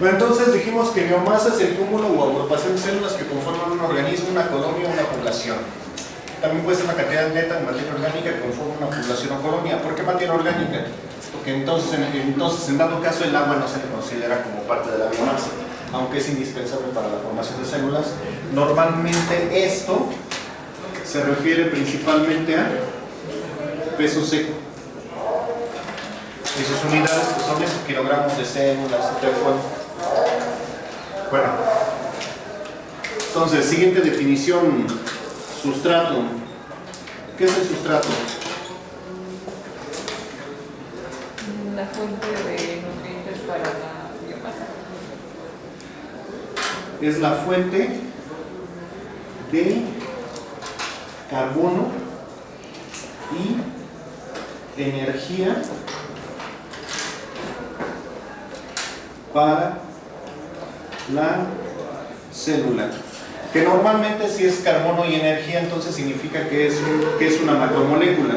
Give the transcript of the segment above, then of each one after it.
Bueno, entonces dijimos que biomasa es el cúmulo o agrupación de células que conforman un organismo, una colonia o una población. También puede ser una cantidad neta de materia orgánica que conforma una población o colonia. ¿Por qué materia orgánica? Porque entonces en dado caso el agua no se le considera como parte de la biomasa, aunque es indispensable para la formación de células. Normalmente esto se refiere principalmente a peso seco. Y sus unidades pues, son esos kilogramos de células y tal cual. Bueno, entonces, siguiente definición, sustrato. ¿Qué es el sustrato? La fuente de nutrientes para la biomasa. Es la fuente de carbono y energía para la célula, que normalmente si es carbono y energía, entonces significa que es una macromolécula.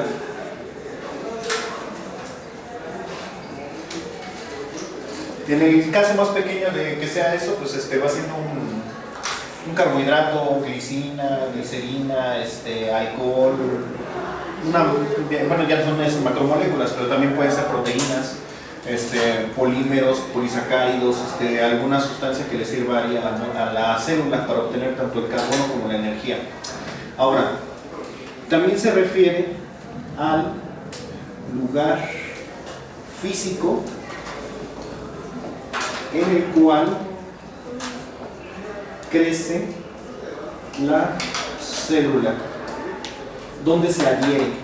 En el caso más pequeño de que sea eso, pues va siendo un carbohidrato, glicina, glicerina, alcohol, bueno, ya son esas macromoléculas, pero también pueden ser proteínas, polímeros, polisacáridos, alguna sustancia que le sirva ahí a la célula para obtener tanto el carbono como la energía. Ahora, también se refiere al lugar físico en el cual crece la célula, donde se adhiere.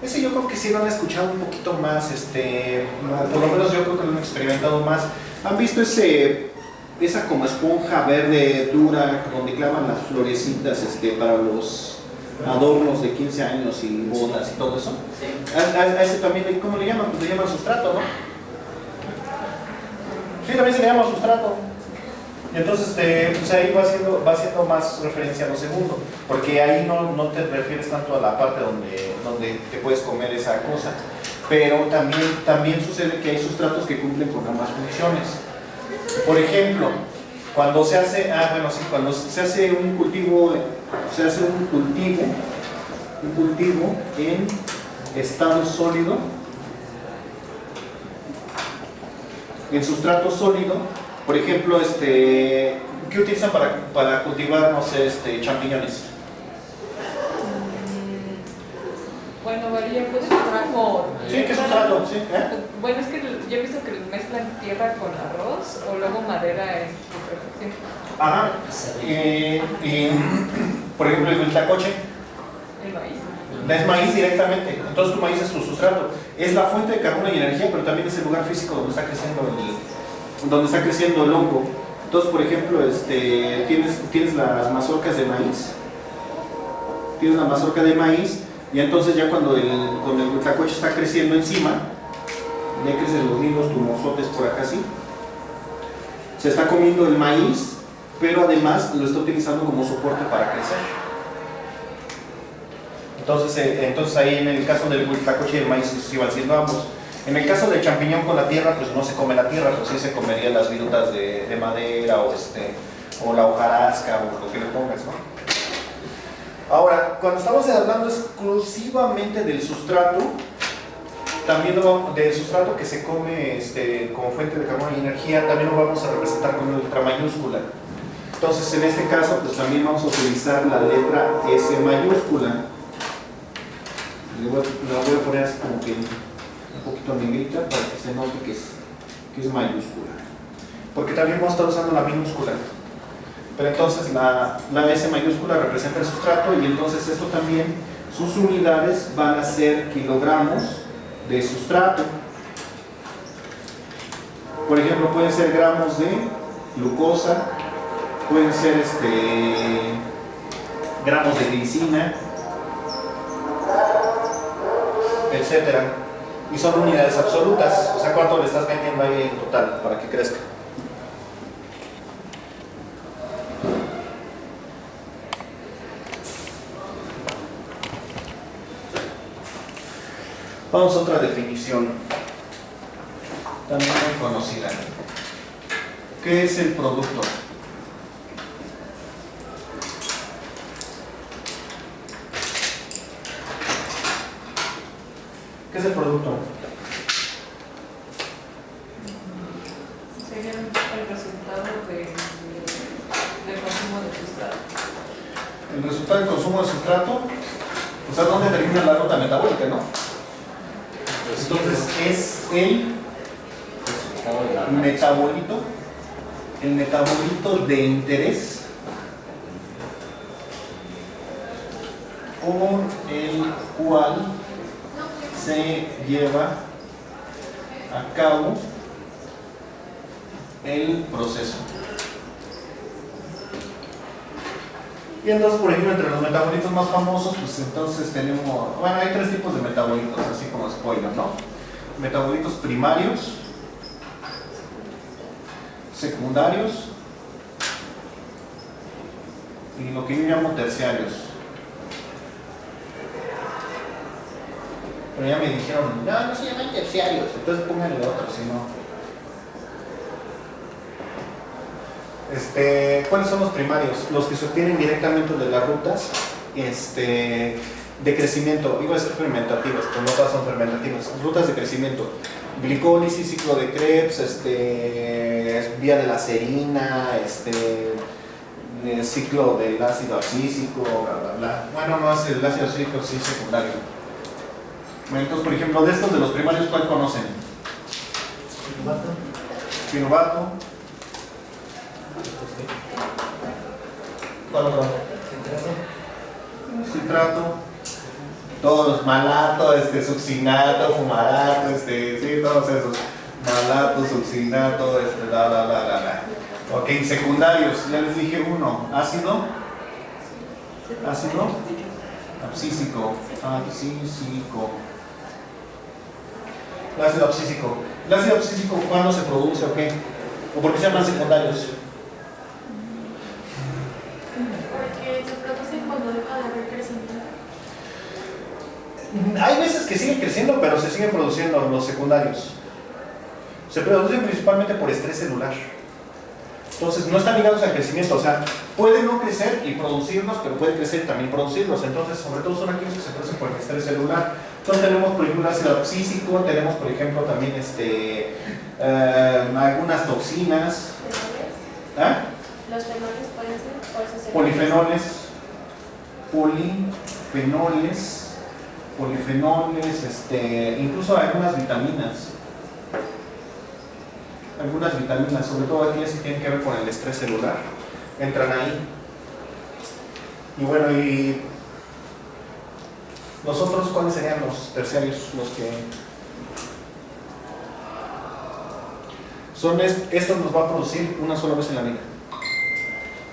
Ese yo creo que sí lo han escuchado un poquito más, por lo menos yo creo que lo han experimentado más. ¿Han visto esa como esponja verde dura donde clavan las florecitas para los adornos de 15 años y bodas y todo eso? Sí. A ese también, ¿cómo le llaman? Pues le llaman sustrato, ¿no? Sí, también se le llama sustrato. Y entonces pues ahí va haciendo más referencia a lo segundo, porque ahí no te refieres tanto a la parte donde te puedes comer esa cosa, pero también sucede que hay sustratos que cumplen con ambas funciones. Por ejemplo, cuando se hace, cuando se hace un cultivo en estado sólido, en sustrato sólido. Por ejemplo, ¿qué utilizan para cultivar, no sé, champiñones? Bueno, varía, puede encontrar con... Sí, ¿qué sustrato? ¿Sí? Bueno, es que yo he visto que mezclan tierra con arroz o luego madera en su perfección. Ajá. Por ejemplo, el huitlacoche. El maíz. Es maíz directamente, entonces tu maíz es tu sustrato. Es la fuente de carbono y energía, pero también es el lugar físico donde está creciendo el hongo. Entonces, por ejemplo, tienes las mazorcas de maíz. Tienes la mazorca de maíz y entonces ya cuando el huitlacoche está creciendo encima, ya crecen los lindos tumosotes por acá así, se está comiendo el maíz, pero además lo está utilizando como soporte para crecer. Entonces ahí en el caso del huitlacoche y el maíz sí van siendo ambos. En el caso del champiñón con la tierra, pues no se come la tierra, pues sí se comería las virutas de madera o la hojarasca o lo que le pongas, ¿no? Ahora, cuando estamos hablando exclusivamente del sustrato, también del sustrato que se come como fuente de carbono y energía, también lo vamos a representar con una letra mayúscula. Entonces, en este caso, pues también vamos a utilizar la letra S mayúscula. La voy a poner así como que un poquito negrita para que se note que es mayúscula, porque también vamos a estar usando la minúscula, pero entonces la S mayúscula representa el sustrato y entonces esto también, sus unidades van a ser kilogramos de sustrato. Por ejemplo, pueden ser gramos de glucosa, pueden ser gramos de glicina, etcétera. Y son unidades absolutas, o sea, cuánto le estás metiendo ahí en total para que crezca. Vamos a otra definición, también muy conocida. ¿Qué es el producto? ¿Qué es el producto? Sería el resultado del consumo de sustrato. El resultado del consumo de sustrato, o sea, ¿dónde termina la ruta metabólica, no? Entonces es el metabolito de interés por el cual se lleva a cabo el proceso. Y entonces, por ejemplo, entre los metabolitos más famosos, pues entonces tenemos, bueno, hay tres tipos de metabolitos, así como spoiler, ¿no? Metabolitos primarios, secundarios y lo que yo llamo terciarios. Pero ya me dijeron, no se llaman terciarios, entonces pónganle otro, si no. ¿Cuáles son los primarios? Los que se obtienen directamente de las rutas de crecimiento, iba a ser fermentativas, pero no todas son fermentativas, rutas de crecimiento, glicólisis, ciclo de Krebs, vía de la serina, ciclo del ácido abscísico, bla, bla, bla. Bueno, no es el ácido abscísico, sí, secundario. Entonces, por ejemplo, de estos de los primarios, ¿cuál conocen? Piruvato. ¿Cuál otro? Citrato. Todos, malato, succinato, fumarato, sí, todos esos. Malato, succinato, la. Ok, secundarios, ya les dije uno. Ácido. Ácido. Abscísico. El ácido abscísico. ¿El ácido abscísico cuándo se produce o qué? ¿O por qué se llaman secundarios? Porque se produce cuando deja de haber crecimiento. Hay veces que siguen creciendo, pero se siguen produciendo los secundarios. Se producen principalmente por estrés celular. Entonces, no están ligados al crecimiento. O sea, pueden no crecer y producirlos, pero pueden crecer y también producirlos. Entonces, sobre todo son aquellos que se producen por el estrés celular. Entonces, tenemos, por ejemplo, el ácido abscísico, tenemos, por ejemplo, también algunas toxinas. ¿Ah? ¿Los fenoles pueden ser? ¿O eso se polifenoles, incluso algunas vitaminas. Algunas vitaminas, sobre todo aquellas que tienen que ver con el estrés celular, entran ahí. Y bueno, y los otros, ¿cuáles serían los terciarios? Los que son estos los va a producir una sola vez en la vida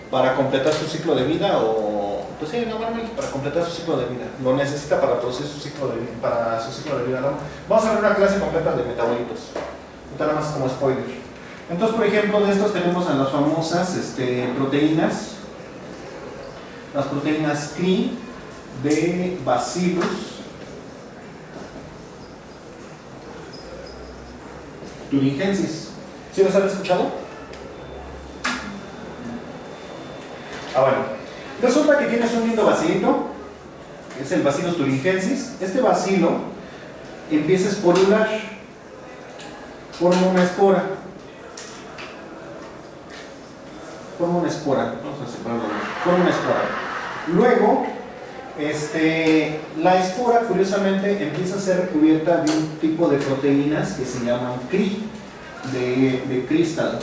para completar su ciclo de vida, o pues sí, normalmente para completar su ciclo de vida lo necesita para producir su ciclo de vida, para su ciclo de vida, ¿no? Vamos a ver una clase completa de metabolitos, nada más como spoiler. Entonces, por ejemplo, de estos tenemos a las famosas proteínas, las proteínas CRI de Bacillus thuringiensis. ¿Sí los han escuchado? Bueno, resulta que tienes un lindo bacilito, es el Bacillus thuringiensis. Este bacilo empieza a esporular, forma una espora. Forma una espora, vamos a separarlo, forma una espora. Luego, la espora, curiosamente, empieza a ser recubierta de un tipo de proteínas que se llaman CRI, de cristal,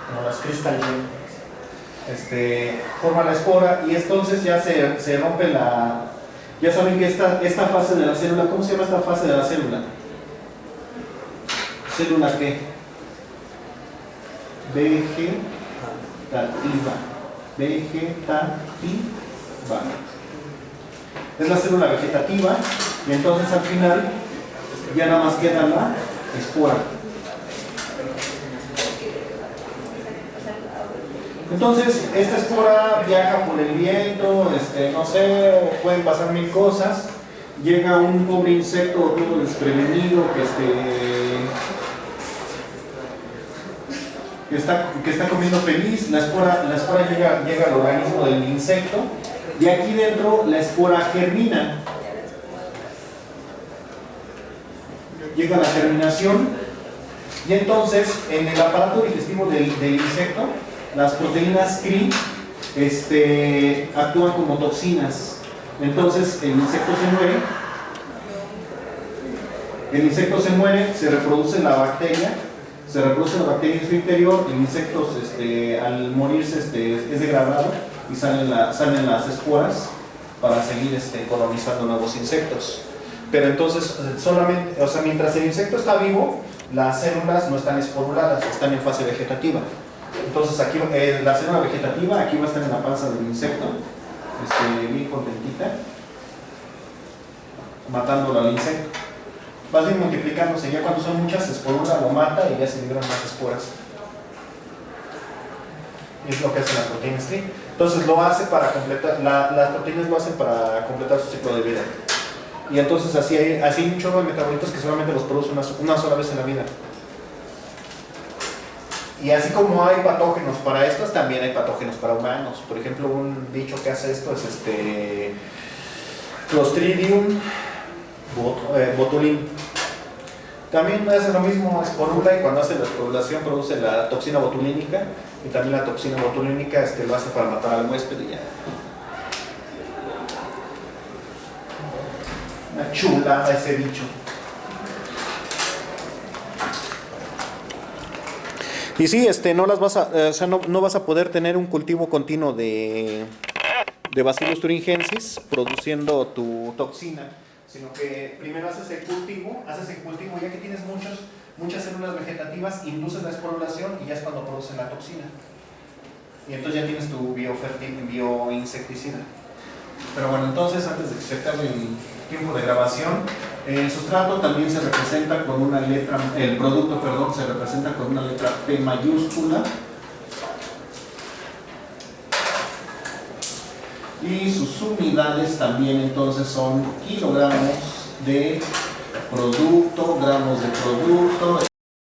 como las cristal, forma la espora y entonces ya se rompe la. Ya saben que esta fase de la célula, ¿cómo se llama esta fase de la célula? ¿Célula qué? Vegetativa. Es la célula vegetativa y entonces al final ya nada más queda la espora. Entonces esta espora viaja por el viento, no sé, pueden pasar mil cosas. Llega un pobre insecto todo desprevenido que está comiendo feliz, la espora llega al organismo del insecto y aquí dentro la espora germina. Llega a la germinación y entonces en el aparato digestivo del insecto las proteínas CRI actúan como toxinas. Entonces el insecto se muere, se reproduce la bacteria en su interior, el insecto al morirse es degradado y salen las esporas para seguir colonizando nuevos insectos. Pero entonces solamente, o sea, mientras el insecto está vivo, las células no están esporuladas, están en fase vegetativa. Entonces aquí la célula vegetativa aquí va a estar en la panza del insecto, bien contentita, matándolo al insecto. Va a ir multiplicándose, ya cuando son muchas se esporula, lo mata y ya se liberan más esporas. Y es lo que hacen las proteínas CRI. Entonces lo hace para completar, las proteínas lo hacen para completar su ciclo de vida. Y entonces así hay un chorro de metabolitos que solamente los produce una sola vez en la vida. Y así como hay patógenos para estos, también hay patógenos para humanos. Por ejemplo, un bicho que hace esto es Clostridium botulinum. También hace lo mismo, esporula, y cuando hace la esporulación produce la toxina botulínica, y también la toxina botulínica lo hace para matar al huésped y ya. Una chulada ese bicho. Y sí, no las vas a, o sea, no vas a poder tener un cultivo continuo de Bacillus thuringiensis produciendo tu toxina, sino que primero haces el cultivo, ya que tienes muchas células vegetativas, induces la esporulación y ya es cuando producen la toxina. Y entonces ya tienes tu bioinsecticida. Pero bueno, entonces antes de que se acabe el tiempo de grabación, el sustrato también se representa con una letra, el producto, perdón, se representa con una letra P mayúscula. Y sus unidades también entonces son kilogramos de producto, gramos de producto.